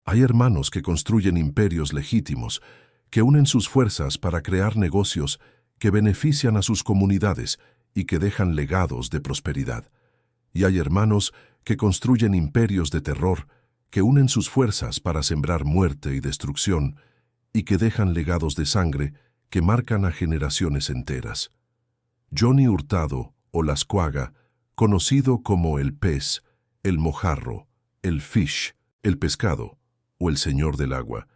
Hay hermanos que construyen imperios legítimos, que unen sus fuerzas para crear negocios que benefician a sus comunidades y que dejan legados de prosperidad. Y hay hermanos que construyen imperios de terror, que unen sus fuerzas para sembrar muerte y destrucción, y que dejan legados de sangre que marcan a generaciones enteras. Johnny Hurtado Olascuaga, conocido como el pez, el mojarro, el fish, el pescado o el señor del agua,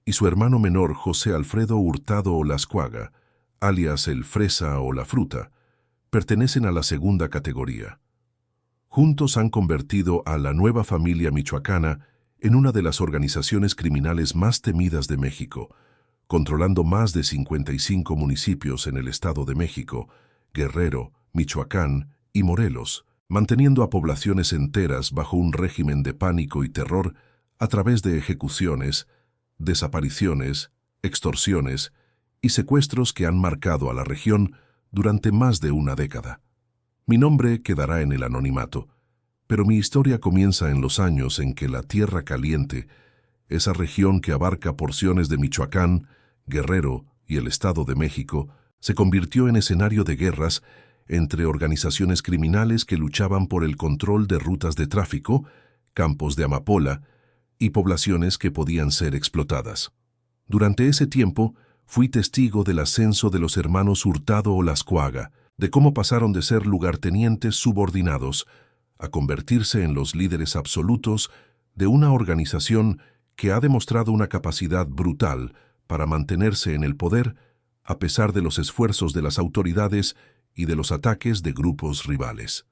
y su hermano menor José Alfredo Hurtado Olascuaga, alias el fresa o la fruta, pertenecen a la segunda categoría. Juntos han convertido a la nueva familia michoacana en una de las organizaciones criminales más temidas de México, controlando más de 55 municipios en el Estado de México, Guerrero, Michoacán y Morelos, manteniendo a poblaciones enteras bajo un régimen de pánico y terror a través de ejecuciones, desapariciones, extorsiones y secuestros que han marcado a la región durante más de una década. Mi nombre quedará en el anonimato, pero mi historia comienza en los años en que la Tierra Caliente, esa región que abarca porciones de Michoacán, Guerrero y el Estado de México, se convirtió en escenario de guerras entre organizaciones criminales que luchaban por el control de rutas de tráfico, campos de amapola y poblaciones que podían ser explotadas. Durante ese tiempo, fui testigo del ascenso de los hermanos Hurtado Olascuaga, de cómo pasaron de ser lugartenientes subordinados a convertirse en los líderes absolutos de una organización que ha demostrado una capacidad brutal para mantenerse en el poder a pesar de los esfuerzos de las autoridades y de los ataques de grupos rivales.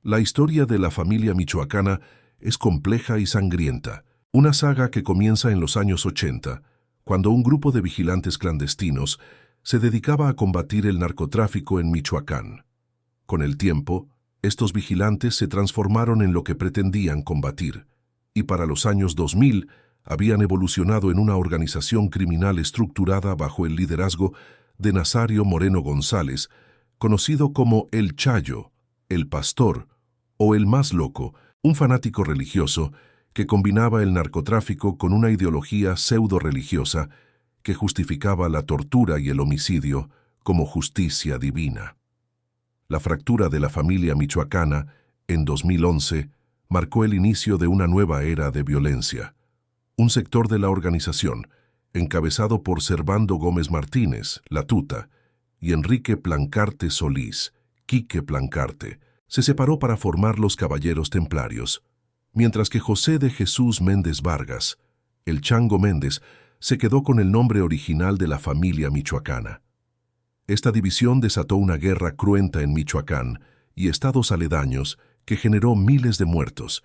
La historia de la familia michoacana es compleja y sangrienta, una saga que comienza en los años 80, cuando un grupo de vigilantes clandestinos se dedicaba a combatir el narcotráfico en Michoacán. Con el tiempo, estos vigilantes se transformaron en lo que pretendían combatir, y para los años 2000 habían evolucionado en una organización criminal estructurada bajo el liderazgo de Nazario Moreno González, conocido como El Chayo, El Pastor o El Más Loco, un fanático religioso que combinaba el narcotráfico con una ideología pseudo-religiosa que justificaba la tortura y el homicidio como justicia divina. La fractura de la familia michoacana, en 2011, marcó el inicio de una nueva era de violencia. Un sector de la organización, encabezado por Servando Gómez Martínez, La Tuta, y Enrique Plancarte Solís, Quique Plancarte, se separó para formar los Caballeros Templarios, mientras que José de Jesús Méndez Vargas, el Chango Méndez, se quedó con el nombre original de la familia michoacana. Esta división desató una guerra cruenta en Michoacán y estados aledaños que generó miles de muertos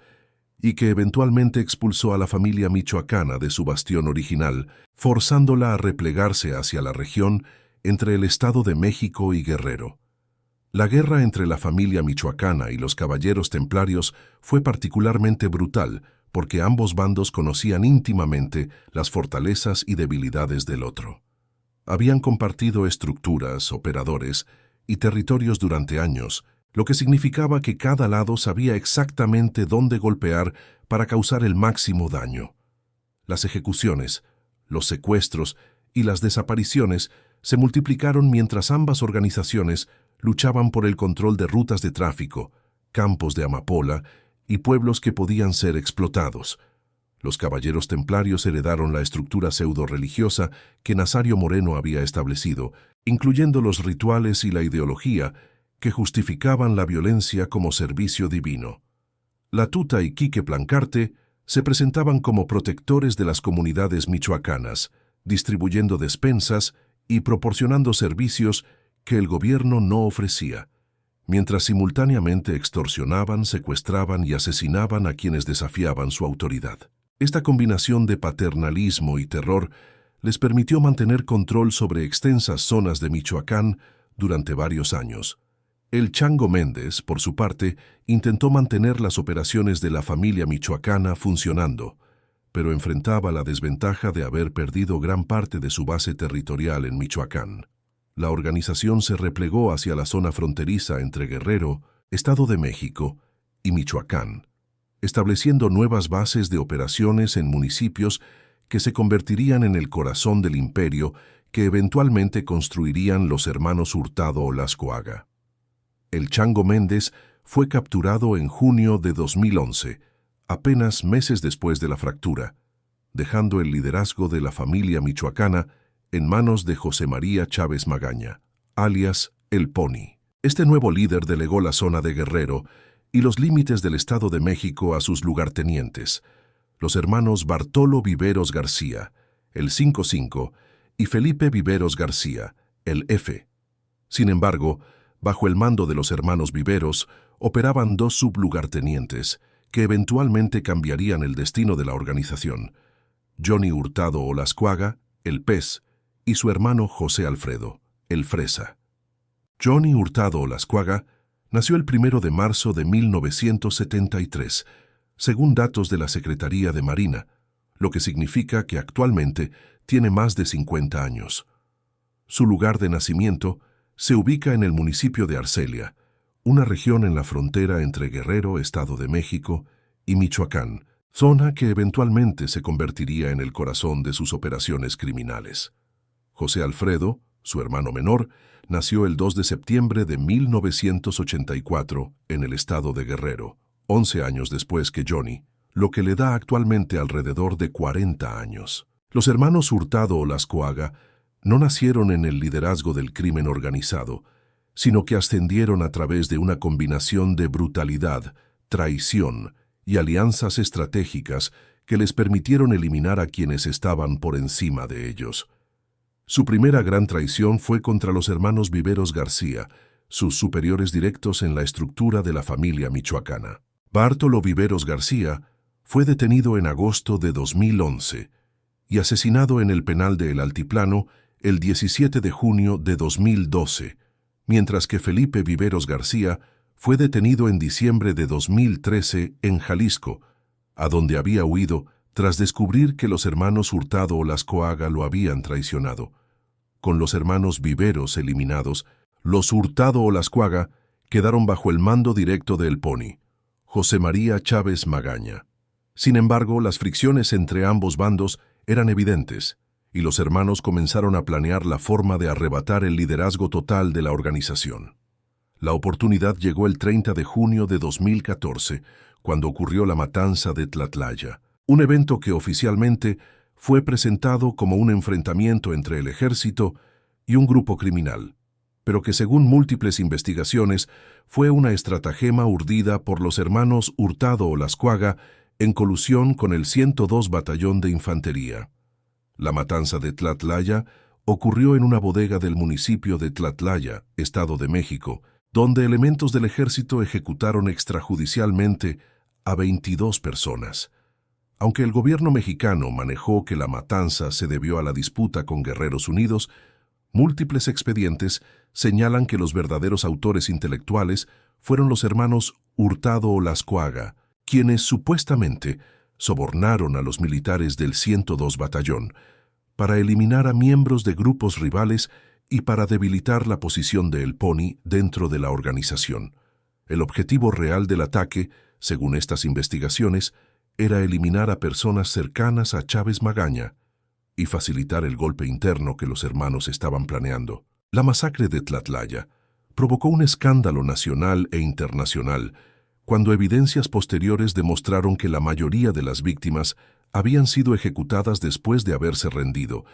y que eventualmente expulsó a la familia michoacana de su bastión original, forzándola a replegarse hacia la región entre el Estado de México y Guerrero. La guerra entre la familia michoacana y los Caballeros Templarios fue particularmente brutal porque ambos bandos conocían íntimamente las fortalezas y debilidades del otro. Habían compartido estructuras, operadores y territorios durante años, lo que significaba que cada lado sabía exactamente dónde golpear para causar el máximo daño. Las ejecuciones, los secuestros y las desapariciones se multiplicaron mientras ambas organizaciones luchaban por el control de rutas de tráfico, campos de amapola y pueblos que podían ser explotados. Los Caballeros Templarios heredaron la estructura pseudo-religiosa que Nazario Moreno había establecido, incluyendo los rituales y la ideología que justificaban la violencia como servicio divino. La Tuta y Quique Plancarte se presentaban como protectores de las comunidades michoacanas, distribuyendo despensas y proporcionando servicios que el gobierno no ofrecía, mientras simultáneamente extorsionaban, secuestraban y asesinaban a quienes desafiaban su autoridad. Esta combinación de paternalismo y terror les permitió mantener control sobre extensas zonas de Michoacán durante varios años. El Chango Méndez, por su parte, intentó mantener las operaciones de la familia michoacana funcionando, pero enfrentaba la desventaja de haber perdido gran parte de su base territorial en Michoacán. La organización se replegó hacia la zona fronteriza entre Guerrero, Estado de México y Michoacán. estableciendo nuevas bases de operaciones en municipios que se convertirían en el corazón del imperio que eventualmente construirían los hermanos Hurtado Olascoaga. El Chango Méndez fue capturado en junio de 2011, apenas meses después de la fractura, dejando el liderazgo de la familia michoacana en manos de José María Chávez Magaña, alias El Pony. Este nuevo líder delegó la zona de Guerrero y los límites del Estado de México a sus lugartenientes, los hermanos Bartolo Viveros García, el 5-5, y Felipe Viveros García, el F. Sin embargo, bajo el mando de los hermanos Viveros, operaban dos sublugartenientes que eventualmente cambiarían el destino de la organización: Johnny Hurtado Olascoaga, el Pez, y su hermano José Alfredo, el Fresa. Johnny Hurtado Olascoaga nació el 1 de marzo de 1973, según datos de la Secretaría de Marina, lo que significa que actualmente tiene más de 50 años. Su lugar de nacimiento se ubica en el municipio de Arcelia, una región en la frontera entre Guerrero, Estado de México, y Michoacán, zona que eventualmente se convertiría en el corazón de sus operaciones criminales. José Alfredo, su hermano menor, nació el 2 de septiembre de 1984 en el estado de Guerrero, 11 años después que Johnny, lo que le da actualmente alrededor de 40 años. Los hermanos Hurtado Olascoaga no nacieron en el liderazgo del crimen organizado, sino que ascendieron a través de una combinación de brutalidad, traición y alianzas estratégicas que les permitieron eliminar a quienes estaban por encima de ellos. Su primera gran traición fue contra los hermanos Viveros García, sus superiores directos en la estructura de la familia michoacana. Bartolo Viveros García fue detenido en agosto de 2011 y asesinado en el penal de El Altiplano el 17 de junio de 2012, mientras que Felipe Viveros García fue detenido en diciembre de 2013 en Jalisco, a donde había huido tras descubrir que los hermanos Hurtado Olascoaga lo habían traicionado. Con los hermanos Viveros eliminados, los Hurtado Olascoaga quedaron bajo el mando directo de El Pony, José María Chávez Magaña. Sin embargo, las fricciones entre ambos bandos eran evidentes, y los hermanos comenzaron a planear la forma de arrebatar el liderazgo total de la organización. La oportunidad llegó el 30 de junio de 2014, cuando ocurrió la matanza de Tlatlaya, un evento que oficialmente fue presentado como un enfrentamiento entre el ejército y un grupo criminal, pero que según múltiples investigaciones fue una estratagema urdida por los hermanos Hurtado Olascoaga en colusión con el 102 Batallón de Infantería. La matanza de Tlatlaya ocurrió en una bodega del municipio de Tlatlaya, Estado de México, donde elementos del ejército ejecutaron extrajudicialmente a 22 personas. Aunque el gobierno mexicano manejó que la matanza se debió a la disputa con Guerreros Unidos, múltiples expedientes señalan que los verdaderos autores intelectuales fueron los hermanos Hurtado Olascoaga, quienes supuestamente sobornaron a los militares del 102 Batallón para eliminar a miembros de grupos rivales y para debilitar la posición de El Pony dentro de la organización. El objetivo real del ataque, según estas investigaciones, era eliminar a personas cercanas a Chávez Magaña y facilitar el golpe interno que los hermanos estaban planeando. La masacre de Tlatlaya provocó un escándalo nacional e internacional cuando evidencias posteriores demostraron que la mayoría de las víctimas habían sido ejecutadas después de haberse rendido,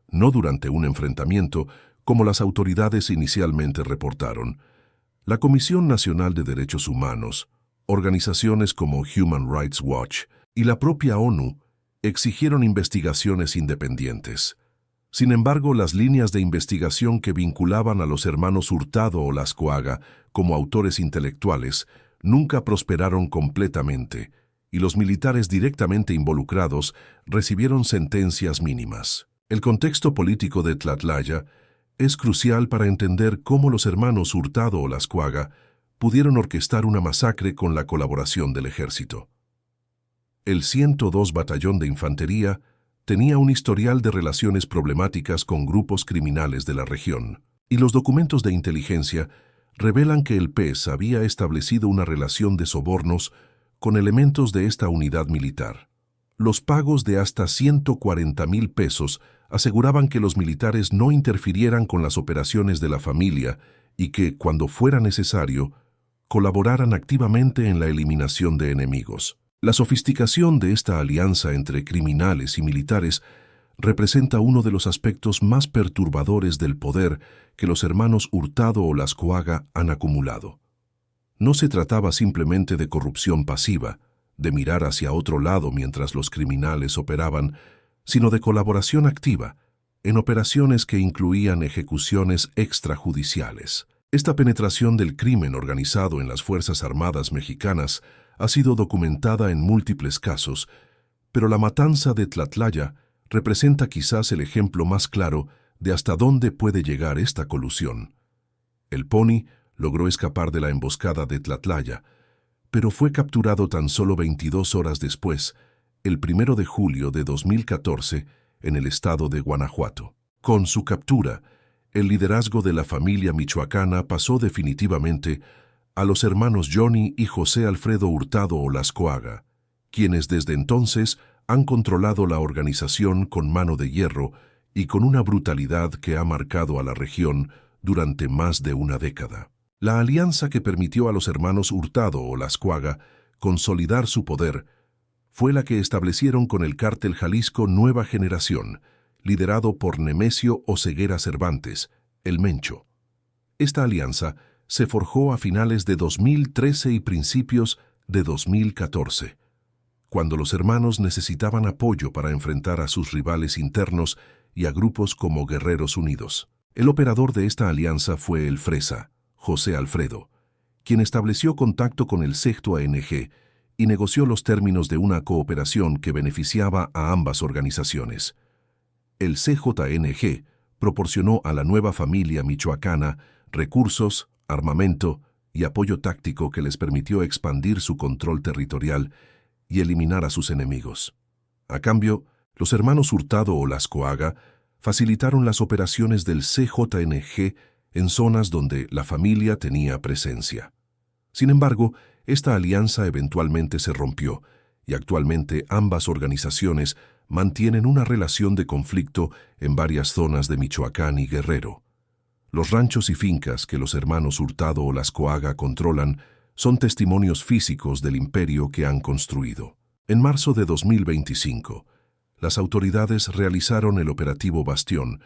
no durante un enfrentamiento como las autoridades inicialmente reportaron. La Comisión Nacional de Derechos Humanos, organizaciones como Human Rights Watch y la propia ONU exigieron investigaciones independientes. Sin embargo, las líneas de investigación que vinculaban a los hermanos Hurtado Olascoaga como autores intelectuales nunca prosperaron completamente, y los militares directamente involucrados recibieron sentencias mínimas. El contexto político de Tlatlaya es crucial para entender cómo los hermanos Hurtado Olascoaga pudieron orquestar una masacre con la colaboración del ejército. El 102 Batallón de Infantería tenía un historial de relaciones problemáticas con grupos criminales de la región, y los documentos de inteligencia revelan que el PES había establecido una relación de sobornos con elementos de esta unidad militar. Los pagos de hasta 140,000 pesos aseguraban que los militares no interfirieran con las operaciones de la familia y que, cuando fuera necesario, colaboraran activamente en la eliminación de enemigos. La sofisticación de esta alianza entre criminales y militares representa uno de los aspectos más perturbadores del poder que los hermanos Hurtado Olascoaga han acumulado. No se trataba simplemente de corrupción pasiva, de mirar hacia otro lado mientras los criminales operaban, sino de colaboración activa, en operaciones que incluían ejecuciones extrajudiciales. Esta penetración del crimen organizado en las Fuerzas Armadas mexicanas ha sido documentada en múltiples casos, pero la matanza de Tlatlaya representa quizás el ejemplo más claro de hasta dónde puede llegar esta colusión. El Pony logró escapar de la emboscada de Tlatlaya, pero fue capturado tan solo 22 horas después, el 1 de julio de 2014, en el estado de Guanajuato. Con su captura, el liderazgo de la familia michoacana pasó definitivamente a los hermanos Johnny y José Alfredo Hurtado Olascoaga, quienes desde entonces han controlado la organización con mano de hierro y con una brutalidad que ha marcado a la región durante más de una década. La alianza que permitió a los hermanos Hurtado Olascoaga consolidar su poder fue la que establecieron con el cártel Jalisco Nueva Generación, liderado por Nemesio Oseguera Cervantes, el Mencho. Esta alianza se forjó a finales de 2013 y principios de 2014, cuando los hermanos necesitaban apoyo para enfrentar a sus rivales internos y a grupos como Guerreros Unidos. El operador de esta alianza fue el Fresa, José Alfredo, quien estableció contacto con el CEJTU-ANG y negoció los términos de una cooperación que beneficiaba a ambas organizaciones. El CJNG proporcionó a la nueva familia michoacana recursos, armamento y apoyo táctico que les permitió expandir su control territorial y eliminar a sus enemigos. A cambio, los hermanos Hurtado Olascoaga facilitaron las operaciones del CJNG en zonas donde la familia tenía presencia. Sin embargo, esta alianza eventualmente se rompió y actualmente ambas organizaciones mantienen una relación de conflicto en varias zonas de Michoacán y Guerrero. Los ranchos y fincas que los hermanos Hurtado Olascoaga controlan son testimonios físicos del imperio que han construido. En marzo de 2025, las autoridades realizaron el operativo Bastión,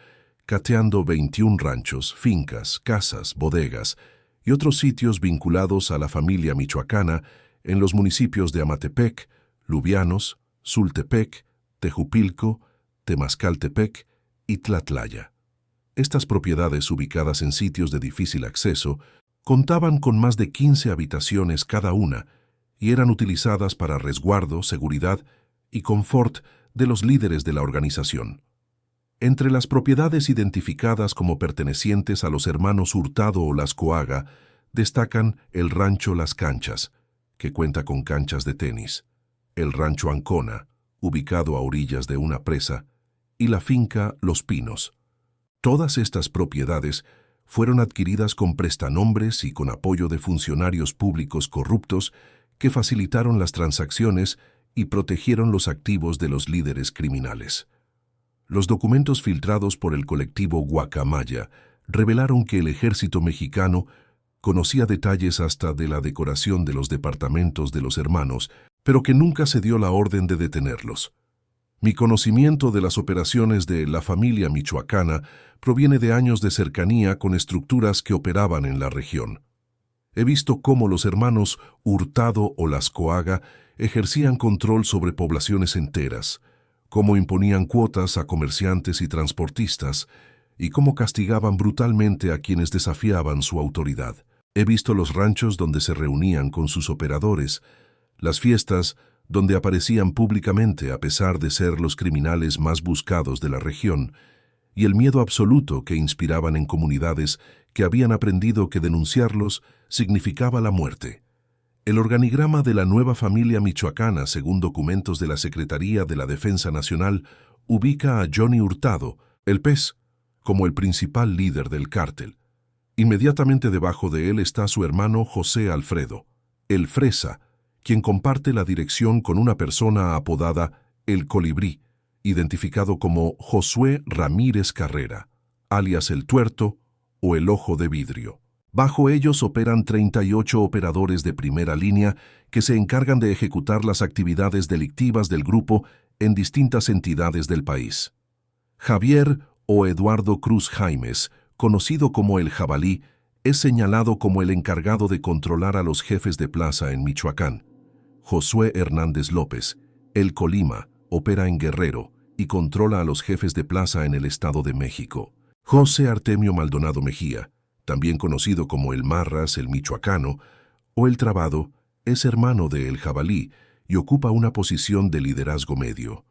cateando 21 ranchos, fincas, casas, bodegas y otros sitios vinculados a la familia michoacana en los municipios de Amatepec, Lubianos, Sultepec, Tejupilco, Temascaltepec y Tlatlaya. Estas propiedades, ubicadas en sitios de difícil acceso, contaban con más de 15 habitaciones cada una y eran utilizadas para resguardo, seguridad y confort de los líderes de la organización. Entre las propiedades identificadas como pertenecientes a los hermanos Hurtado Olascoaga destacan el Rancho Las Canchas, que cuenta con canchas de tenis, el Rancho Ancona, ubicado a orillas de una presa, y la finca Los Pinos. Todas estas propiedades fueron adquiridas con prestanombres y con apoyo de funcionarios públicos corruptos que facilitaron las transacciones y protegieron los activos de los líderes criminales. Los documentos filtrados por el colectivo Guacamaya revelaron que el ejército mexicano conocía detalles hasta de la decoración de los departamentos de los hermanos, pero que nunca se dio la orden de detenerlos. Mi conocimiento de las operaciones de la familia michoacana proviene de años de cercanía con estructuras que operaban en la región. He visto cómo los hermanos Hurtado Olascoaga ejercían control sobre poblaciones enteras, cómo imponían cuotas a comerciantes y transportistas, y cómo castigaban brutalmente a quienes desafiaban su autoridad. He visto los ranchos donde se reunían con sus operadores, las fiestas donde aparecían públicamente a pesar de ser los criminales más buscados de la región, y el miedo absoluto que inspiraban en comunidades que habían aprendido que denunciarlos significaba la muerte. El organigrama de la nueva familia michoacana, según documentos de la Secretaría de la Defensa Nacional, ubica a Johnny Hurtado, el Pez, como el principal líder del cártel. Inmediatamente debajo de él está su hermano José Alfredo, el Fresa, quien comparte la dirección con una persona apodada El Colibrí, identificado como Josué Ramírez Carrera, alias El Tuerto o El Ojo de Vidrio. Bajo ellos operan 38 operadores de primera línea que se encargan de ejecutar las actividades delictivas del grupo en distintas entidades del país. Javier o Eduardo Cruz Jaimes, conocido como El Jabalí, es señalado como el encargado de controlar a los jefes de plaza en Michoacán. Josué Hernández López, El Colima, opera en Guerrero y controla a los jefes de plaza en el Estado de México. José Artemio Maldonado Mejía, también conocido como El Marras, el Michoacano, o El Trabado, es hermano de El Jabalí y ocupa una posición de liderazgo medio.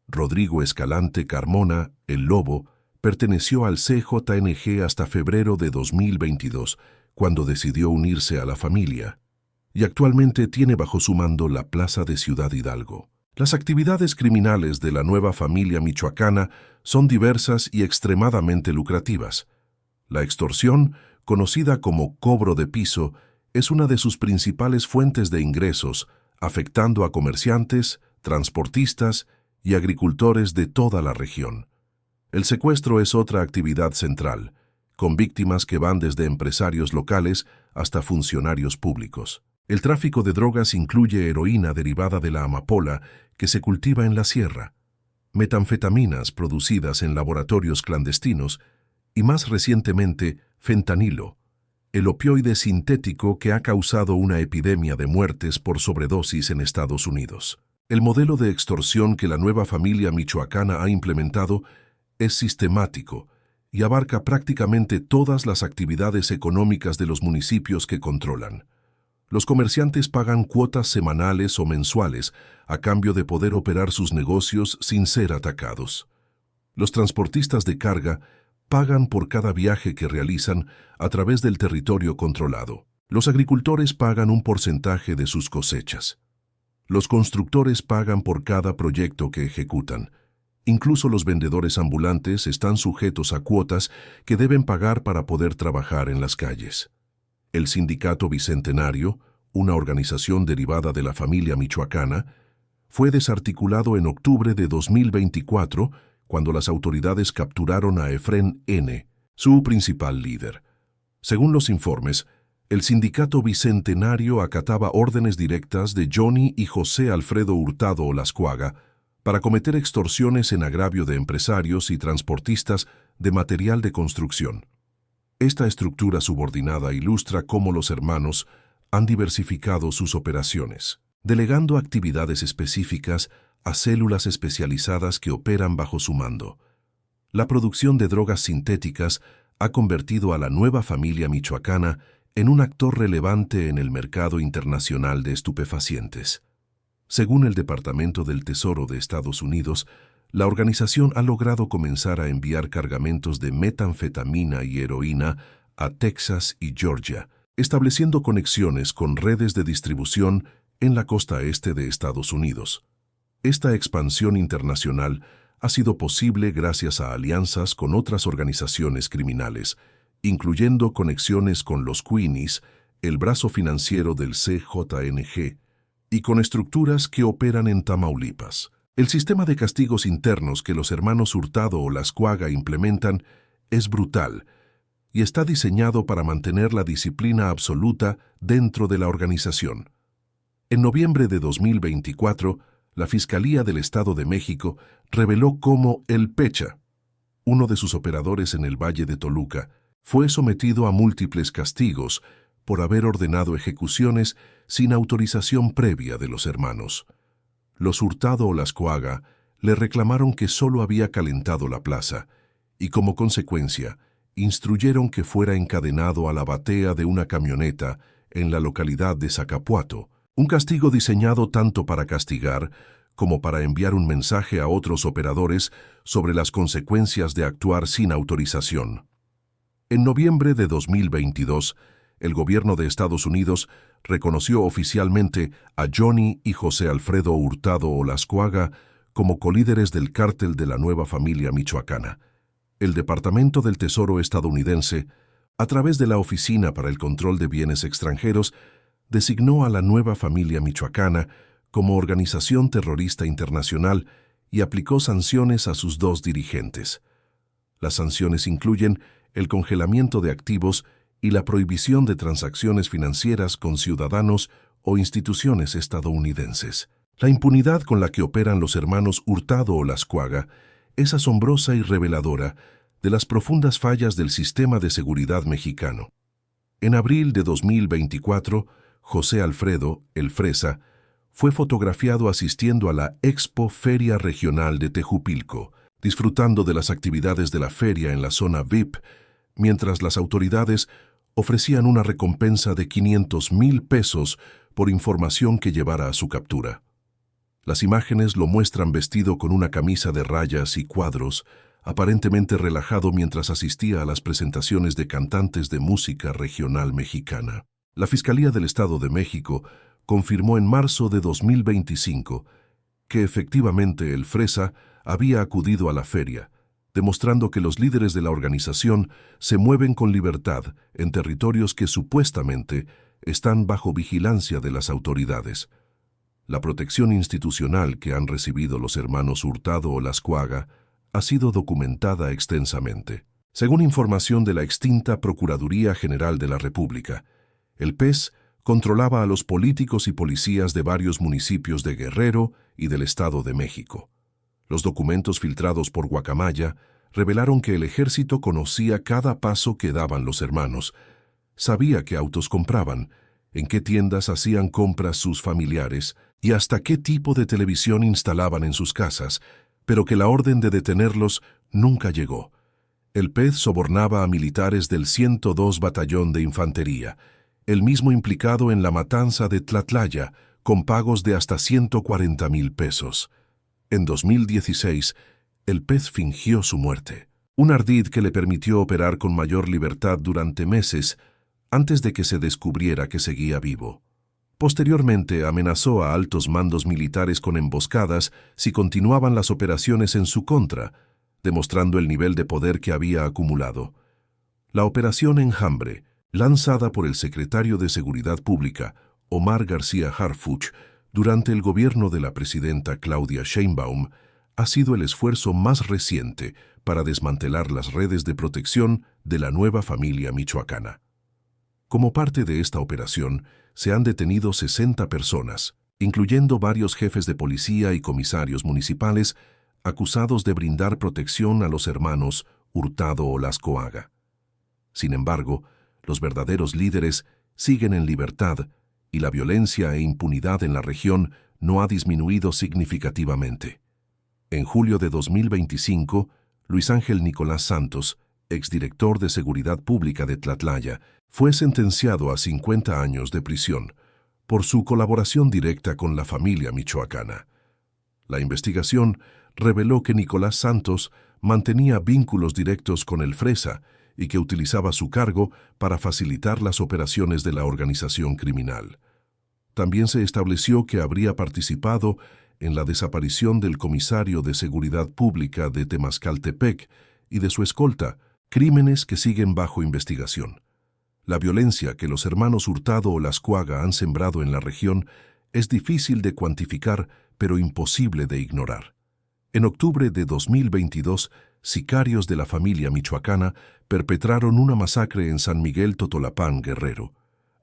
Rodrigo Escalante Carmona, El Lobo, perteneció al CJNG hasta febrero de 2022, cuando decidió unirse a la familia, y actualmente tiene bajo su mando la Plaza de Ciudad Hidalgo. Las actividades criminales de la nueva familia michoacana son diversas y extremadamente lucrativas. La extorsión, conocida como cobro de piso, es una de sus principales fuentes de ingresos, afectando a comerciantes, transportistas y agricultores de toda la región. El secuestro es otra actividad central, con víctimas que van desde empresarios locales hasta funcionarios públicos. El tráfico de drogas incluye heroína derivada de la amapola que se cultiva en la sierra, metanfetaminas producidas en laboratorios clandestinos y más recientemente fentanilo, el opioide sintético que ha causado una epidemia de muertes por sobredosis en Estados Unidos. El modelo de extorsión que la nueva familia michoacana ha implementado es sistemático y abarca prácticamente todas las actividades económicas de los municipios que controlan. Los comerciantes pagan cuotas semanales o mensuales a cambio de poder operar sus negocios sin ser atacados. Los transportistas de carga pagan por cada viaje que realizan a través del territorio controlado. Los agricultores pagan un porcentaje de sus cosechas. Los constructores pagan por cada proyecto que ejecutan. Incluso los vendedores ambulantes están sujetos a cuotas que deben pagar para poder trabajar en las calles. El Sindicato Bicentenario, una organización derivada de la familia michoacana, fue desarticulado en octubre de 2024 cuando las autoridades capturaron a Efrén N., su principal líder. Según los informes, el Sindicato Bicentenario acataba órdenes directas de Johnny y José Alfredo Hurtado Olascuaga para cometer extorsiones en agravio de empresarios y transportistas de material de construcción. Esta estructura subordinada ilustra cómo los hermanos han diversificado sus operaciones, delegando actividades específicas a células especializadas que operan bajo su mando. La producción de drogas sintéticas ha convertido a la nueva familia michoacana en un actor relevante en el mercado internacional de estupefacientes. Según el Departamento del Tesoro de Estados Unidos, la organización ha logrado comenzar a enviar cargamentos de metanfetamina y heroína a Texas y Georgia, estableciendo conexiones con redes de distribución en la costa este de Estados Unidos. Esta expansión internacional ha sido posible gracias a alianzas con otras organizaciones criminales, incluyendo conexiones con los Queenies, el brazo financiero del CJNG, y con estructuras que operan en Tamaulipas. El sistema de castigos internos que los hermanos Hurtado Olascuaga implementan es brutal y está diseñado para mantener la disciplina absoluta dentro de la organización. En noviembre de 2024, la Fiscalía del Estado de México reveló cómo El Pecha, uno de sus operadores en el Valle de Toluca, fue sometido a múltiples castigos por haber ordenado ejecuciones sin autorización previa de los hermanos. Los Hurtado Olascuaga le reclamaron que solo había calentado la plaza y, como consecuencia, instruyeron que fuera encadenado a la batea de una camioneta en la localidad de Zacapuato, un castigo diseñado tanto para castigar como para enviar un mensaje a otros operadores sobre las consecuencias de actuar sin autorización. En noviembre de 2022, el gobierno de Estados Unidos reconoció oficialmente a Johnny y José Alfredo Hurtado Olascuaga como colíderes del cártel de la nueva familia michoacana. El Departamento del Tesoro estadounidense, a través de la Oficina para el Control de Bienes Extranjeros, designó a la Nueva Familia Michoacana como organización terrorista internacional y aplicó sanciones a sus dos dirigentes. Las sanciones incluyen el congelamiento de activos y la prohibición de transacciones financieras con ciudadanos o instituciones estadounidenses. La impunidad con la que operan los hermanos Hurtado Olascuaga es asombrosa y reveladora de las profundas fallas del sistema de seguridad mexicano. En abril de 2024, José Alfredo, el Fresa, fue fotografiado asistiendo a la Expo Feria Regional de Tejupilco, disfrutando de las actividades de la feria en la zona VIP, mientras las autoridades ofrecían una recompensa de 500,000 pesos por información que llevara a su captura. Las imágenes lo muestran vestido con una camisa de rayas y cuadros, aparentemente relajado mientras asistía a las presentaciones de cantantes de música regional mexicana. La Fiscalía del Estado de México confirmó en marzo de 2025 que efectivamente el Fresa había acudido a la feria, demostrando que los líderes de la organización se mueven con libertad en territorios que supuestamente están bajo vigilancia de las autoridades. La protección institucional que han recibido los hermanos Hurtado Olascuaga ha sido documentada extensamente. Según información de la extinta Procuraduría General de la República, el PES controlaba a los políticos y policías de varios municipios de Guerrero y del Estado de México. Los documentos filtrados por Guacamaya revelaron que el ejército conocía cada paso que daban los hermanos, sabía qué autos compraban, en qué tiendas hacían compras sus familiares y hasta qué tipo de televisión instalaban en sus casas, pero que la orden de detenerlos nunca llegó. El PES sobornaba a militares del 102 Batallón de Infantería, el mismo implicado en la matanza de Tlatlaya, con pagos de hasta 140,000 pesos. En 2016, el PES fingió su muerte, un ardid que le permitió operar con mayor libertad durante meses antes de que se descubriera que seguía vivo. Posteriormente amenazó a altos mandos militares con emboscadas si continuaban las operaciones en su contra, demostrando el nivel de poder que había acumulado. La Operación Enjambre, lanzada por el secretario de Seguridad Pública, Omar García Harfuch, durante el gobierno de la presidenta Claudia Sheinbaum, ha sido el esfuerzo más reciente para desmantelar las redes de protección de la Nueva Familia Michoacana. Como parte de esta operación, se han detenido 60 personas, incluyendo varios jefes de policía y comisarios municipales, acusados de brindar protección a los hermanos Hurtado Olascuaga. Sin embargo, los verdaderos líderes siguen en libertad y la violencia e impunidad en la región no ha disminuido significativamente. En julio de 2025, Luis Ángel Nicolás Santos, exdirector de Seguridad Pública de Tlatlaya, fue sentenciado a 50 años de prisión por su colaboración directa con la familia michoacana. La investigación reveló que Nicolás Santos mantenía vínculos directos con el Fresa y que utilizaba su cargo para facilitar las operaciones de la organización criminal. También se estableció que habría participado en la desaparición del comisario de Seguridad Pública de Temascaltepec y de su escolta, crímenes que siguen bajo investigación. La violencia que los hermanos Hurtado Olascuaga han sembrado en la región es difícil de cuantificar, pero imposible de ignorar. En octubre de 2022, sicarios de la familia michoacana perpetraron una masacre en San Miguel Totolapán, Guerrero,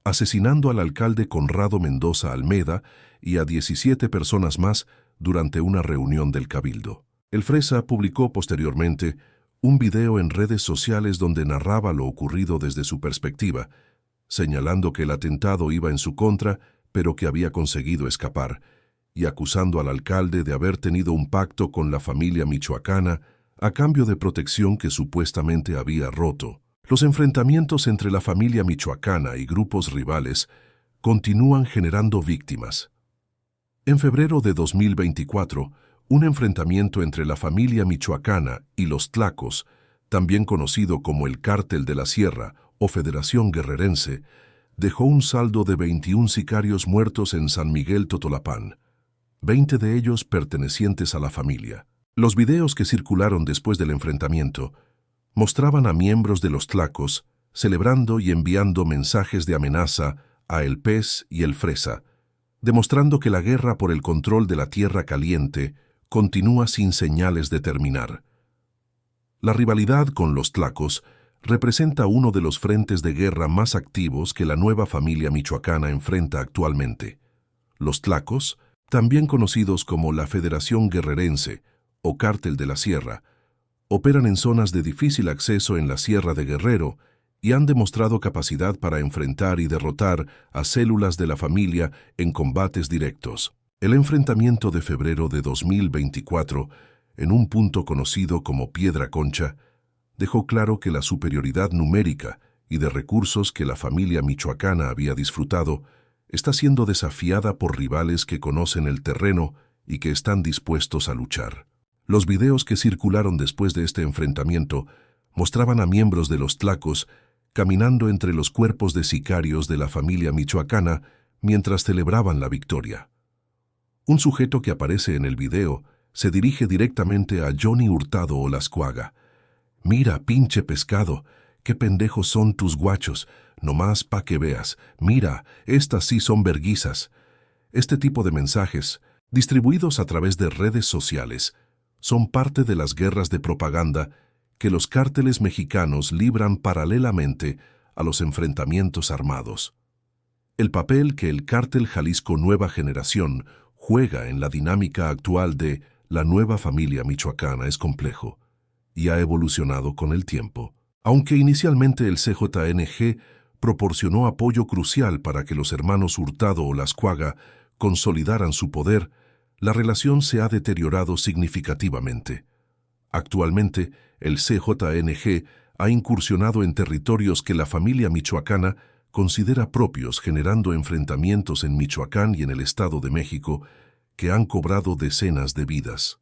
asesinando al alcalde Conrado Mendoza Almeda y a 17 personas más durante una reunión del Cabildo. El Fresa publicó posteriormente un video en redes sociales donde narraba lo ocurrido desde su perspectiva, señalando que el atentado iba en su contra, pero que había conseguido escapar, y acusando al alcalde de haber tenido un pacto con la familia michoacana a cambio de protección que supuestamente había roto. Los enfrentamientos entre la familia michoacana y grupos rivales continúan generando víctimas. En febrero de 2024, un enfrentamiento entre la familia michoacana y los tlacos, también conocido como el Cártel de la Sierra o Federación Guerrerense, dejó un saldo de 21 sicarios muertos en San Miguel Totolapán, 20 de ellos pertenecientes a la familia. Los videos que circularon después del enfrentamiento mostraban a miembros de los tlacos celebrando y enviando mensajes de amenaza a El Pez y El Fresa, demostrando que la guerra por el control de la Tierra Caliente continúa sin señales de terminar. La rivalidad con los tlacos representa uno de los frentes de guerra más activos que la nueva familia michoacana enfrenta actualmente. Los tlacos, también conocidos como la Federación Guerrerense o Cártel de la Sierra, operan en zonas de difícil acceso en la Sierra de Guerrero y han demostrado capacidad para enfrentar y derrotar a células de la familia en combates directos. El enfrentamiento de febrero de 2024, en un punto conocido como Piedra Concha, dejó claro que la superioridad numérica y de recursos que la familia michoacana había disfrutado está siendo desafiada por rivales que conocen el terreno y que están dispuestos a luchar. Los videos que circularon después de este enfrentamiento mostraban a miembros de los tlacos caminando entre los cuerpos de sicarios de la familia michoacana mientras celebraban la victoria. Un sujeto que aparece en el video se dirige directamente a Johnny Hurtado Olascuaga. «Mira, pinche pescado, qué pendejos son tus guachos, nomás pa' que veas. Mira, estas sí son verguizas». Este tipo de mensajes, distribuidos a través de redes sociales, son parte de las guerras de propaganda que los cárteles mexicanos libran paralelamente a los enfrentamientos armados. El papel que el Cártel Jalisco Nueva Generación juega en la dinámica actual de la nueva familia michoacana es complejo y ha evolucionado con el tiempo. Aunque inicialmente el CJNG proporcionó apoyo crucial para que los hermanos Hurtado Olascuaga consolidaran su poder, la relación se ha deteriorado significativamente. Actualmente, el CJNG ha incursionado en territorios que la familia michoacana considera propios, generando enfrentamientos en Michoacán y en el Estado de México que han cobrado decenas de vidas.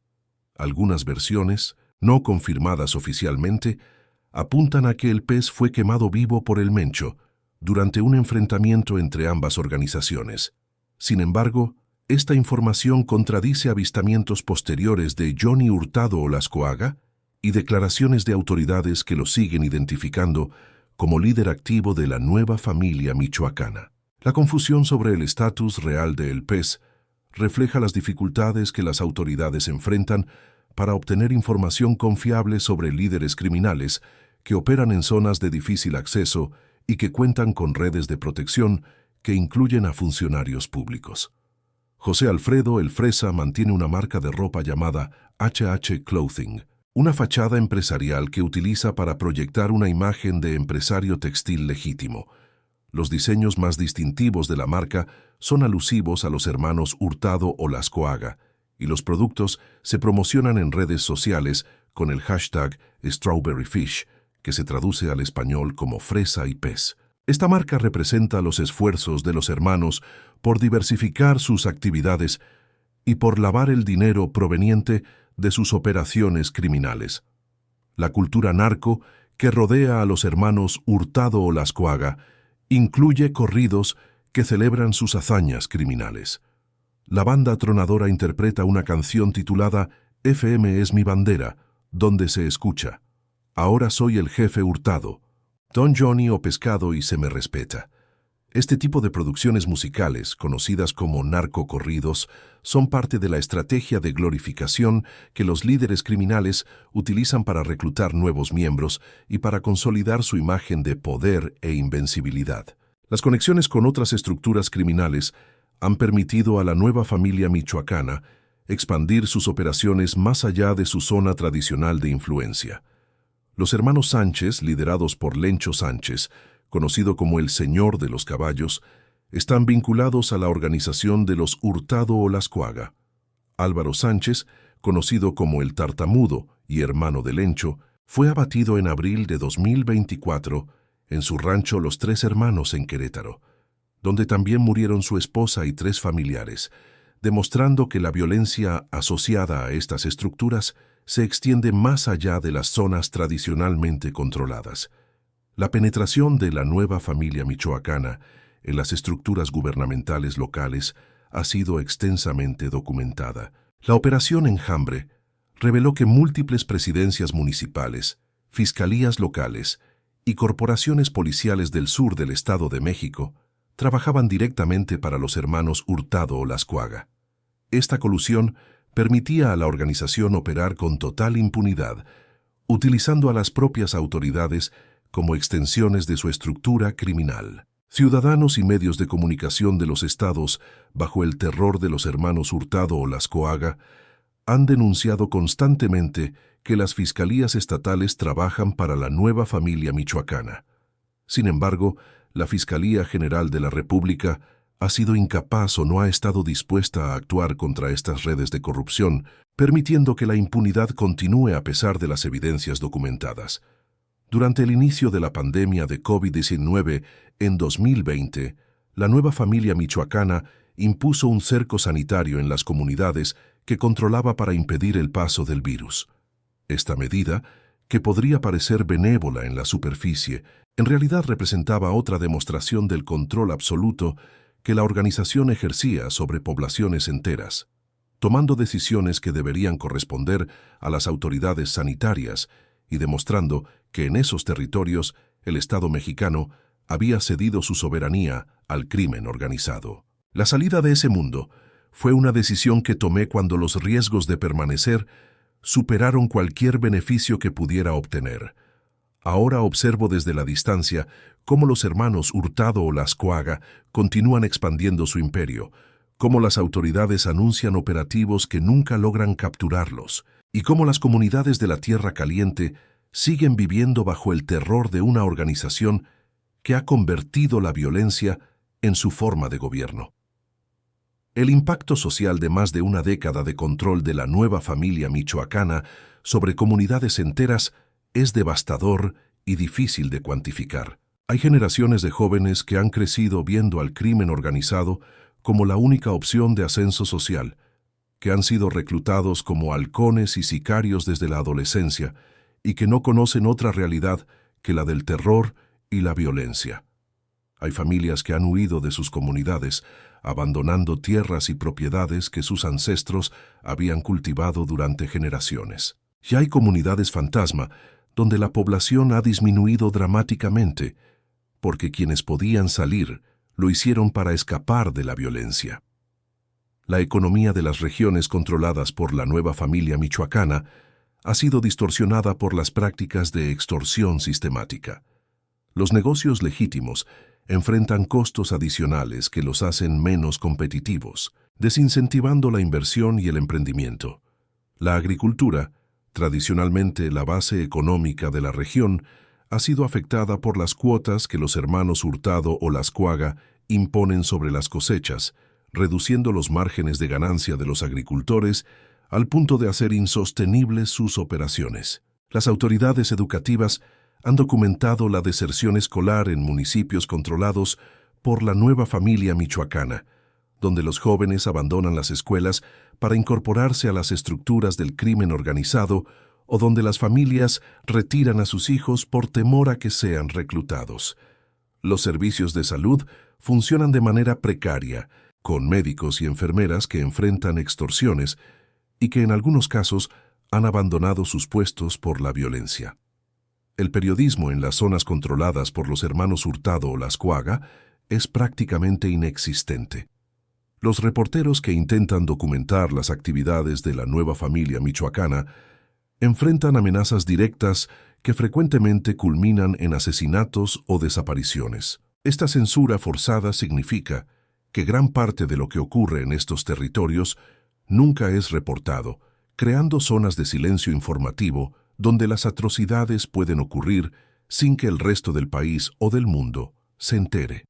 Algunas versiones, no confirmadas oficialmente, apuntan a que El Pez fue quemado vivo por el Mencho durante un enfrentamiento entre ambas organizaciones. Sin embargo, esta información contradice avistamientos posteriores de Johnny Hurtado Olascuaga y declaraciones de autoridades que lo siguen identificando como líder activo de la nueva familia michoacana. La confusión sobre el estatus real de El Pez refleja las dificultades que las autoridades enfrentan para obtener información confiable sobre líderes criminales que operan en zonas de difícil acceso y que cuentan con redes de protección que incluyen a funcionarios públicos. José Alfredo El Fresa mantiene una marca de ropa llamada HH Clothing, una fachada empresarial que utiliza para proyectar una imagen de empresario textil legítimo. Los diseños más distintivos de la marca son alusivos a los hermanos Hurtado Olascuaga, y los productos se promocionan en redes sociales con el hashtag StrawberryFish, que se traduce al español como fresa y pez. Esta marca representa los esfuerzos de los hermanos por diversificar sus actividades y por lavar el dinero proveniente de sus operaciones criminales. La cultura narco que rodea a los hermanos Hurtado Olascuaga incluye corridos que celebran sus hazañas criminales. La banda tronadora interpreta una canción titulada FM es mi bandera, donde se escucha: «Ahora soy el jefe Hurtado, Don Johnny o pescado y se me respeta». Este tipo de producciones musicales, conocidas como narcocorridos, son parte de la estrategia de glorificación que los líderes criminales utilizan para reclutar nuevos miembros y para consolidar su imagen de poder e invencibilidad. Las conexiones con otras estructuras criminales han permitido a la nueva familia michoacana expandir sus operaciones más allá de su zona tradicional de influencia. Los hermanos Sánchez, liderados por Lencho Sánchez, conocido como el Señor de los Caballos, están vinculados a la organización de los Hurtado Olascuaga. Álvaro Sánchez, conocido como el Tartamudo y hermano de Lencho, fue abatido en abril de 2024 en su rancho Los Tres Hermanos en Querétaro, donde también murieron su esposa y 3 familiares, demostrando que la violencia asociada a estas estructuras se extiende más allá de las zonas tradicionalmente controladas. La penetración de la nueva familia michoacana en las estructuras gubernamentales locales ha sido extensamente documentada. La Operación Enjambre reveló que múltiples presidencias municipales, fiscalías locales y corporaciones policiales del sur del Estado de México trabajaban directamente para los hermanos Hurtado Olascuaga. Esta colusión permitía a la organización operar con total impunidad, utilizando a las propias autoridades como extensiones de su estructura criminal. Ciudadanos y medios de comunicación de los estados, bajo el terror de los hermanos Hurtado Olascuaga, han denunciado constantemente que las fiscalías estatales trabajan para la nueva familia michoacana. Sin embargo, la Fiscalía General de la República ha sido incapaz o no ha estado dispuesta a actuar contra estas redes de corrupción, permitiendo que la impunidad continúe a pesar de las evidencias documentadas. Durante el inicio de la pandemia de COVID-19 en 2020, la nueva familia michoacana impuso un cerco sanitario en las comunidades que controlaba para impedir el paso del virus. Esta medida, que podría parecer benévola en la superficie, en realidad representaba otra demostración del control absoluto que la organización ejercía sobre poblaciones enteras, tomando decisiones que deberían corresponder a las autoridades sanitarias y demostrando que en esos territorios el Estado mexicano había cedido su soberanía al crimen organizado. La salida de ese mundo fue una decisión que tomé cuando los riesgos de permanecer superaron cualquier beneficio que pudiera obtener. Ahora observo desde la distancia cómo los hermanos Hurtado Olascuaga continúan expandiendo su imperio, cómo las autoridades anuncian operativos que nunca logran capturarlos, y cómo las comunidades de la Tierra Caliente siguen viviendo bajo el terror de una organización que ha convertido la violencia en su forma de gobierno. El impacto social de más de una década de control de la nueva familia michoacana sobre comunidades enteras es devastador y difícil de cuantificar. Hay generaciones de jóvenes que han crecido viendo al crimen organizado como la única opción de ascenso social, que han sido reclutados como halcones y sicarios desde la adolescencia y que no conocen otra realidad que la del terror y la violencia. Hay familias que han huido de sus comunidades, abandonando tierras y propiedades que sus ancestros habían cultivado durante generaciones. Y hay comunidades fantasma donde la población ha disminuido dramáticamente, porque quienes podían salir lo hicieron para escapar de la violencia. La economía de las regiones controladas por la nueva familia michoacana ha sido distorsionada por las prácticas de extorsión sistemática. Los negocios legítimos enfrentan costos adicionales que los hacen menos competitivos, desincentivando la inversión y el emprendimiento. La agricultura, tradicionalmente la base económica de la región, ha sido afectada por las cuotas que los hermanos Hurtado Olascuaga imponen sobre las cosechas, reduciendo los márgenes de ganancia de los agricultores al punto de hacer insostenibles sus operaciones. Las autoridades educativas han documentado la deserción escolar en municipios controlados por la nueva familia michoacana, donde los jóvenes abandonan las escuelas para incorporarse a las estructuras del crimen organizado o donde las familias retiran a sus hijos por temor a que sean reclutados. Los servicios de salud funcionan de manera precaria, con médicos y enfermeras que enfrentan extorsiones y que en algunos casos han abandonado sus puestos por la violencia. El periodismo en las zonas controladas por los hermanos Hurtado Olascuaga es prácticamente inexistente. Los reporteros que intentan documentar las actividades de la nueva familia michoacana enfrentan amenazas directas que frecuentemente culminan en asesinatos o desapariciones. Esta censura forzada significa que gran parte de lo que ocurre en estos territorios nunca es reportado, creando zonas de silencio informativo donde las atrocidades pueden ocurrir sin que el resto del país o del mundo se entere.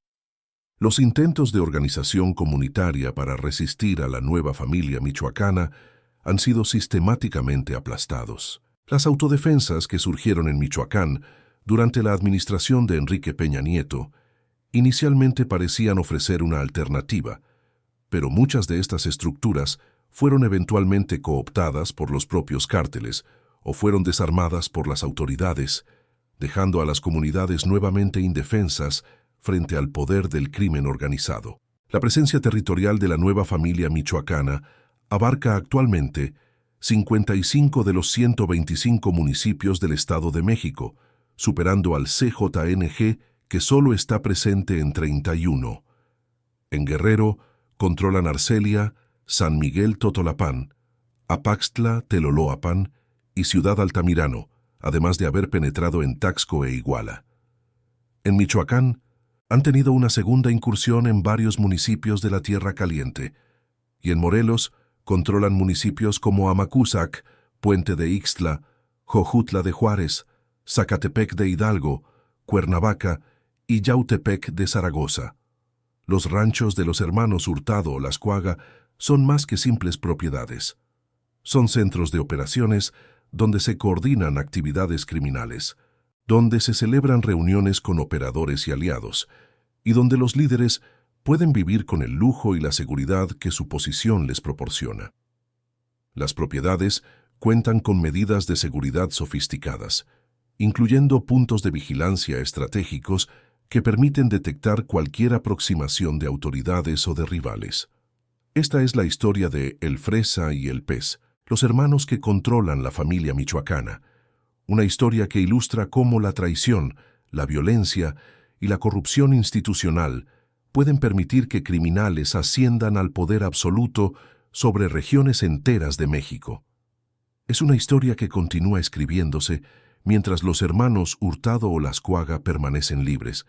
Los intentos de organización comunitaria para resistir a la nueva familia michoacana han sido sistemáticamente aplastados. Las autodefensas que surgieron en Michoacán durante la administración de Enrique Peña Nieto inicialmente parecían ofrecer una alternativa, pero muchas de estas estructuras fueron eventualmente cooptadas por los propios cárteles o fueron desarmadas por las autoridades, dejando a las comunidades nuevamente indefensas frente al poder del crimen organizado. La presencia territorial de la nueva familia michoacana abarca actualmente 55 de los 125 municipios del Estado de México, superando al CJNG, que solo está presente en 31. En Guerrero, controlan Arcelia, San Miguel Totolapán, Apaxtla Teloloapan y Ciudad Altamirano, además de haber penetrado en Taxco e Iguala. En Michoacán, han tenido una segunda incursión en varios municipios de la Tierra Caliente, y en Morelos controlan municipios como Amacuzac, Puente de Ixtla, Jojutla de Juárez, Zacatepec de Hidalgo, Cuernavaca y Yautepec de Zaragoza. Los ranchos de los hermanos Hurtado o Lascuaga son más que simples propiedades. Son centros de operaciones donde se coordinan actividades criminales, donde se celebran reuniones con operadores y aliados, y donde los líderes pueden vivir con el lujo y la seguridad que su posición les proporciona. Las propiedades cuentan con medidas de seguridad sofisticadas, incluyendo puntos de vigilancia estratégicos que permiten detectar cualquier aproximación de autoridades o de rivales. Esta es la historia de El Fresa y el Pez, los hermanos que controlan la familia michoacana, una historia que ilustra cómo la traición, la violencia y la corrupción institucional pueden permitir que criminales asciendan al poder absoluto sobre regiones enteras de México. Es una historia que continúa escribiéndose mientras los hermanos Hurtado o Lascuaga permanecen libres,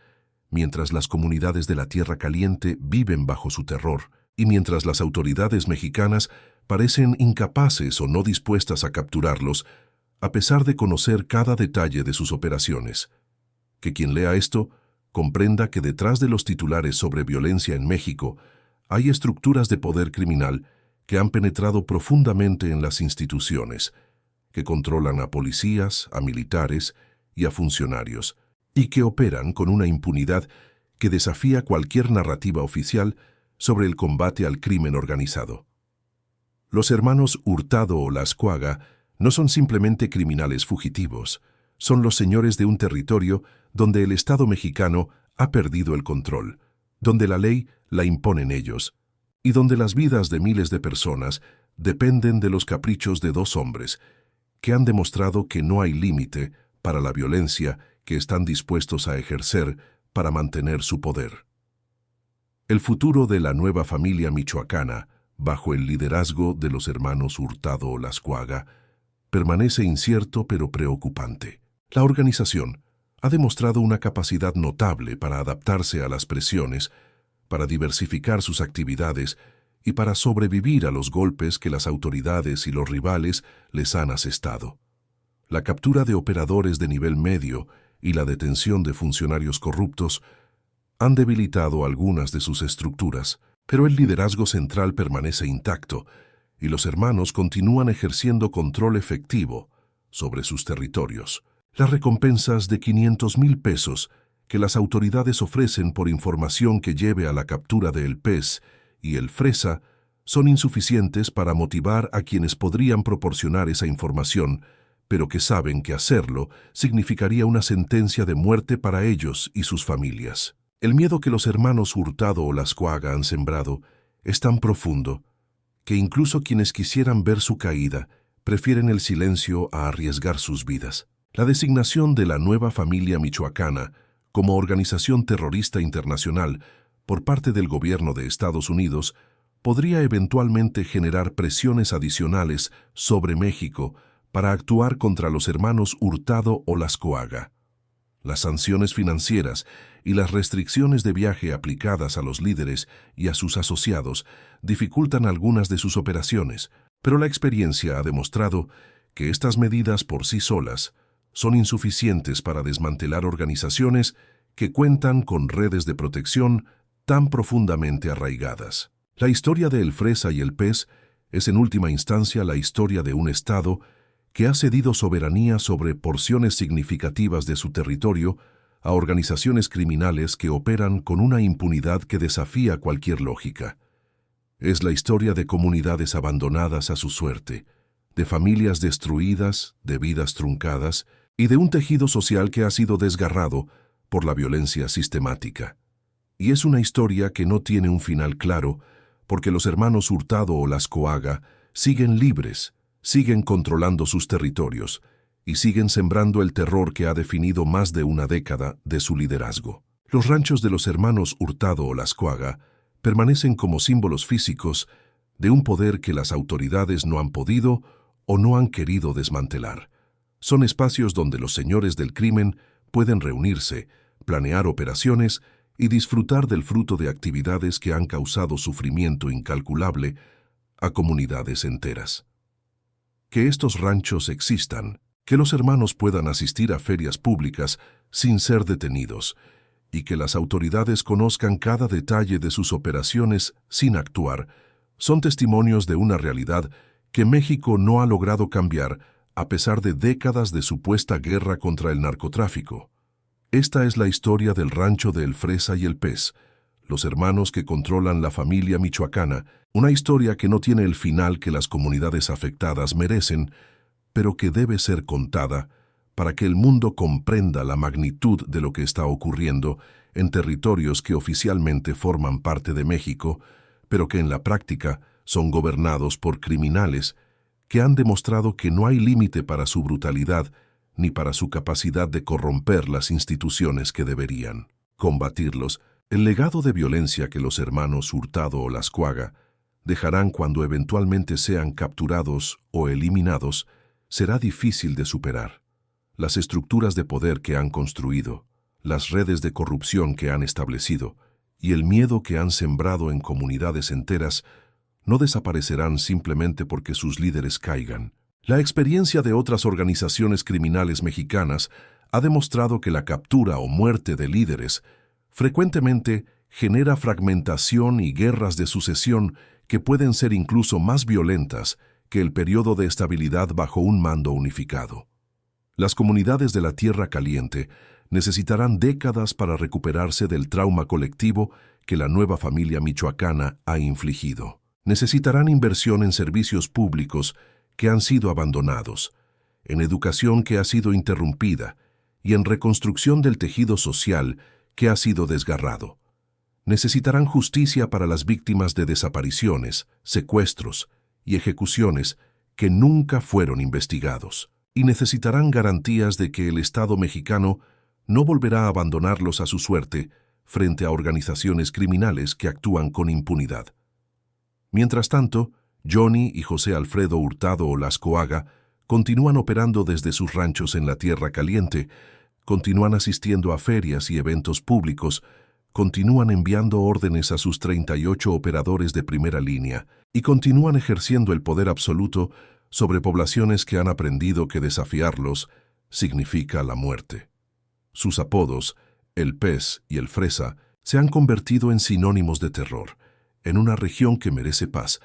mientras las comunidades de la Tierra Caliente viven bajo su terror, y mientras las autoridades mexicanas parecen incapaces o no dispuestas a capturarlos, a pesar de conocer cada detalle de sus operaciones. Que quien lea esto comprenda que detrás de los titulares sobre violencia en México hay estructuras de poder criminal que han penetrado profundamente en las instituciones, que controlan a policías, a militares y a funcionarios, y que operan con una impunidad que desafía cualquier narrativa oficial sobre el combate al crimen organizado. Los hermanos Hurtado o Lascuaga no son simplemente criminales fugitivos, son los señores de un territorio donde el Estado mexicano ha perdido el control, donde la ley la imponen ellos, y donde las vidas de miles de personas dependen de los caprichos de dos hombres, que han demostrado que no hay límite para la violencia que están dispuestos a ejercer para mantener su poder. El futuro de la nueva familia michoacana, bajo el liderazgo de los hermanos Hurtado o Lascuaga, permanece incierto pero preocupante. La organización ha demostrado una capacidad notable para adaptarse a las presiones, para diversificar sus actividades y para sobrevivir a los golpes que las autoridades y los rivales les han asestado. La captura de operadores de nivel medio y la detención de funcionarios corruptos han debilitado algunas de sus estructuras, pero el liderazgo central permanece intacto y los hermanos continúan ejerciendo control efectivo sobre sus territorios. Las recompensas de 500,000 pesos que las autoridades ofrecen por información que lleve a la captura de El Pez y El Fresa son insuficientes para motivar a quienes podrían proporcionar esa información, pero que saben que hacerlo significaría una sentencia de muerte para ellos y sus familias. El miedo que los hermanos Hurtado o Lascuaga han sembrado es tan profundo que incluso quienes quisieran ver su caída prefieren el silencio a arriesgar sus vidas. La designación de la nueva familia michoacana como organización terrorista internacional por parte del gobierno de Estados Unidos podría eventualmente generar presiones adicionales sobre México para actuar contra los hermanos Hurtado o Lascuaga. Las sanciones financieras y las restricciones de viaje aplicadas a los líderes y a sus asociados dificultan algunas de sus operaciones, pero la experiencia ha demostrado que estas medidas por sí solas son insuficientes para desmantelar organizaciones que cuentan con redes de protección tan profundamente arraigadas. La historia de El Fresa y El Pez es en última instancia la historia de un Estado que ha cedido soberanía sobre porciones significativas de su territorio a organizaciones criminales que operan con una impunidad que desafía cualquier lógica. Es la historia de comunidades abandonadas a su suerte, de familias destruidas, de vidas truncadas y de un tejido social que ha sido desgarrado por la violencia sistemática. Y es una historia que no tiene un final claro porque los hermanos Hurtado o Lascuaga siguen libres, siguen controlando sus territorios y siguen sembrando el terror que ha definido más de una década de su liderazgo. Los ranchos de los hermanos Hurtado o Lascuaga permanecen como símbolos físicos de un poder que las autoridades no han podido o no han querido desmantelar. Son espacios donde los señores del crimen pueden reunirse, planear operaciones y disfrutar del fruto de actividades que han causado sufrimiento incalculable a comunidades enteras. Que estos ranchos existan, que los hermanos puedan asistir a ferias públicas sin ser detenidos, y que las autoridades conozcan cada detalle de sus operaciones sin actuar, son testimonios de una realidad que México no ha logrado cambiar a pesar de décadas de supuesta guerra contra el narcotráfico. Esta es la historia del rancho de El Fresa y El Pez, los hermanos que controlan la familia michoacana, una historia que no tiene el final que las comunidades afectadas merecen, pero que debe ser contada para que el mundo comprenda la magnitud de lo que está ocurriendo en territorios que oficialmente forman parte de México, pero que en la práctica son gobernados por criminales que han demostrado que no hay límite para su brutalidad ni para su capacidad de corromper las instituciones que deberían combatirlos. El legado de violencia que los hermanos Hurtado o Lascuaga dejarán cuando eventualmente sean capturados o eliminados será difícil de superar. Las estructuras de poder que han construido, las redes de corrupción que han establecido y el miedo que han sembrado en comunidades enteras no desaparecerán simplemente porque sus líderes caigan. La experiencia de otras organizaciones criminales mexicanas ha demostrado que la captura o muerte de líderes frecuentemente genera fragmentación y guerras de sucesión que pueden ser incluso más violentas que el periodo de estabilidad bajo un mando unificado. Las comunidades de la Tierra Caliente necesitarán décadas para recuperarse del trauma colectivo que la nueva familia michoacana ha infligido. Necesitarán inversión en servicios públicos que han sido abandonados, en educación que ha sido interrumpida y en reconstrucción del tejido social que ha sido desgarrado. Necesitarán justicia para las víctimas de desapariciones, secuestros y ejecuciones que nunca fueron investigados. Y necesitarán garantías de que el Estado mexicano no volverá a abandonarlos a su suerte frente a organizaciones criminales que actúan con impunidad. Mientras tanto, Johnny y José Alfredo Hurtado Lascuaga continúan operando desde sus ranchos en la Tierra Caliente, continúan asistiendo a ferias y eventos públicos, continúan enviando órdenes a sus 38 operadores de primera línea y continúan ejerciendo el poder absoluto sobre poblaciones que han aprendido que desafiarlos significa la muerte. Sus apodos, El Pez y El Fresa, se han convertido en sinónimos de terror, en una región que merece paz,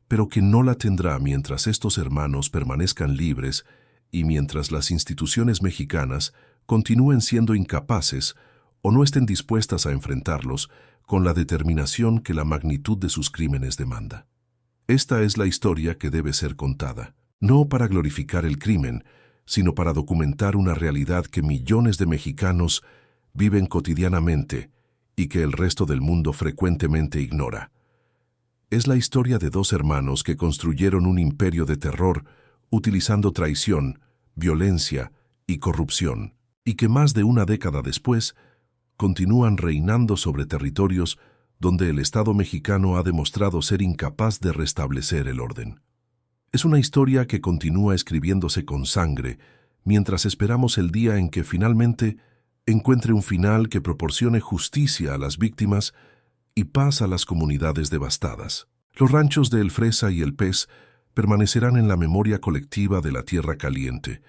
pero que no la tendrá mientras estos hermanos permanezcan libres y mientras las instituciones mexicanas continúen siendo incapaces o no estén dispuestas a enfrentarlos con la determinación que la magnitud de sus crímenes demanda. Esta es la historia que debe ser contada, no para glorificar el crimen, sino para documentar una realidad que millones de mexicanos viven cotidianamente y que el resto del mundo frecuentemente ignora. Es la historia de dos hermanos que construyeron un imperio de terror utilizando traición, violencia y corrupción, y que más de una década después continúan reinando sobre territorios donde el Estado mexicano ha demostrado ser incapaz de restablecer el orden. Es una historia que continúa escribiéndose con sangre mientras esperamos el día en que finalmente encuentre un final que proporcione justicia a las víctimas y paz a las comunidades devastadas. Los ranchos de El Fresa y El Pez permanecerán en la memoria colectiva de la Tierra Caliente,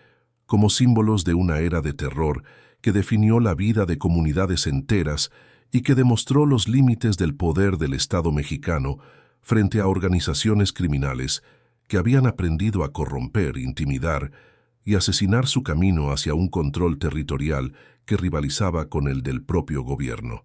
como símbolos de una era de terror que definió la vida de comunidades enteras y que demostró los límites del poder del Estado mexicano frente a organizaciones criminales que habían aprendido a corromper, intimidar y asesinar su camino hacia un control territorial que rivalizaba con el del propio gobierno.